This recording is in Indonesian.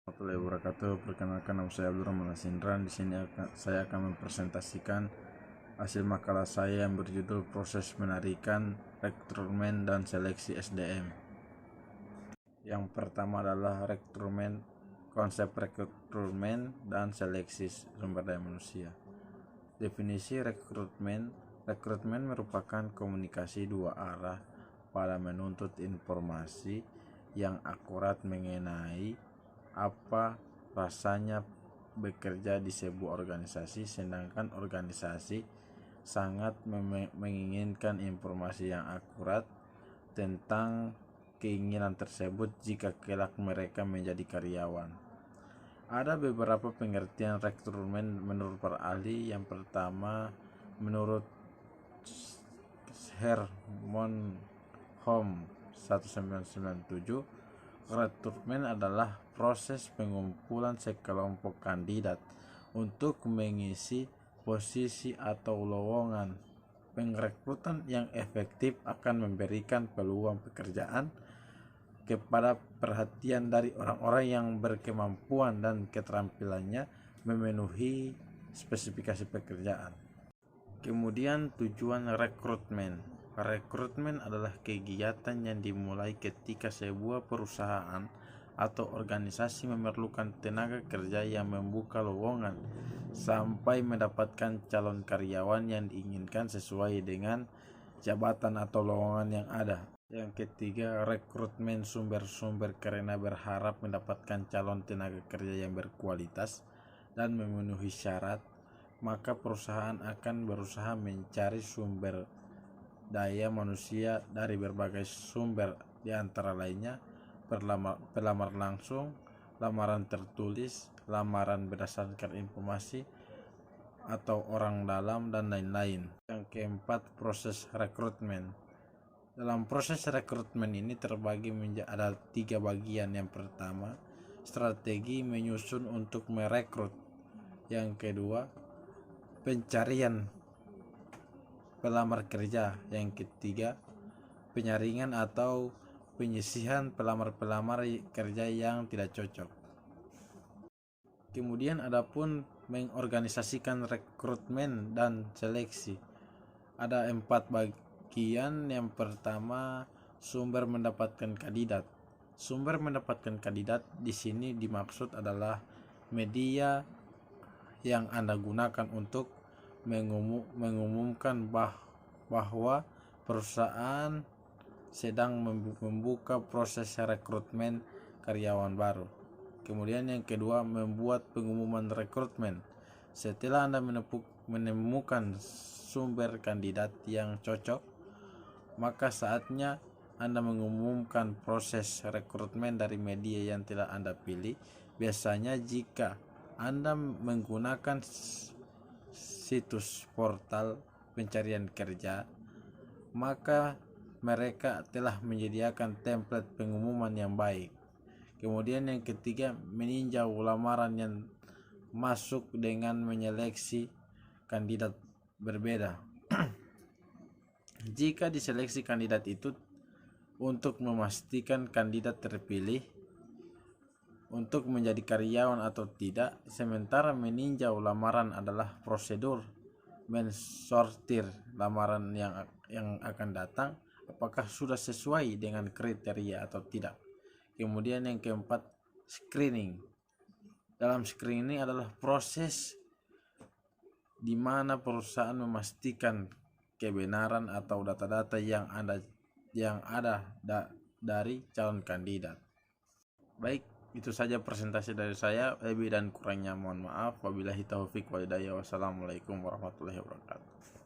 Warahmatullahi wabarakatuh. Perkenalkan, nama saya Abdurrahman Asindran. Di sini saya akan mempresentasikan hasil makalah saya yang berjudul Proses Penarikan, Rekrutmen dan Seleksi SDM. Yang pertama adalah konsep rekrutmen dan seleksi sumber daya manusia. Definisi rekrutmen merupakan komunikasi dua arah pada menuntut informasi yang akurat mengenai apa rasanya bekerja di sebuah organisasi, sedangkan organisasi sangat menginginkan informasi yang akurat tentang keinginan tersebut jika kelak mereka menjadi karyawan. Ada beberapa pengertian rekrutmen menurut para ahli. Yang pertama, menurut Hermonholm 1997, rekrutmen adalah proses pengumpulan sekelompok kandidat untuk mengisi posisi atau lowongan. Pengrekrutan yang efektif akan memberikan peluang pekerjaan kepada perhatian dari orang-orang yang berkemampuan dan keterampilannya memenuhi spesifikasi pekerjaan. Kemudian tujuan rekrutmen. Rekrutmen adalah kegiatan yang dimulai ketika sebuah perusahaan atau organisasi memerlukan tenaga kerja yang membuka lowongan sampai mendapatkan calon karyawan yang diinginkan sesuai dengan jabatan atau lowongan yang ada. Yang ketiga, rekrutmen sumber-sumber karena berharap mendapatkan calon tenaga kerja yang berkualitas dan memenuhi syarat, maka perusahaan akan berusaha mencari sumber daya manusia dari berbagai sumber, di antara lainnya pelamar langsung, lamaran tertulis, lamaran berdasarkan informasi atau orang dalam, dan lain-lain. Yang keempat, proses rekrutmen. Dalam proses rekrutmen ini terbagi menjadi ada 3 bagian. Yang pertama, strategi menyusun untuk merekrut. Yang kedua, pencarian pelamar kerja. Yang ketiga, penyaringan atau penyisihan pelamar-pelamar kerja yang tidak cocok. Kemudian adapun mengorganisasikan rekrutmen dan seleksi, ada 4 bagian. Yang pertama, sumber mendapatkan kandidat. Sumber mendapatkan kandidat di sini dimaksud adalah media yang Anda gunakan untuk mengumumkan bahwa perusahaan sedang membuka proses rekrutmen karyawan baru. Kemudian yang kedua, membuat pengumuman rekrutmen. Setelah Anda menemukan sumber kandidat yang cocok, maka saatnya Anda mengumumkan proses rekrutmen dari media yang telah Anda pilih. Biasanya jika Anda menggunakan situs portal pencarian kerja, maka mereka telah menyediakan template pengumuman yang baik. Kemudian yang ketiga, meninjau lamaran yang masuk dengan menyeleksi kandidat berbeda. Jika diseleksi kandidat itu untuk memastikan kandidat terpilih untuk menjadi karyawan atau tidak, sementara meninjau lamaran adalah prosedur mensortir lamaran yang akan datang, apakah sudah sesuai dengan kriteria atau tidak. Kemudian yang keempat, screening. Dalam screening adalah proses di mana perusahaan memastikan kebenaran atau data-data yang ada dari calon kandidat. Baik, itu saja presentasi dari saya. Lebih dan kurangnya mohon maaf. Wabillahi taufiq walhidayah. Wassalamualaikum warahmatullahi wabarakatuh.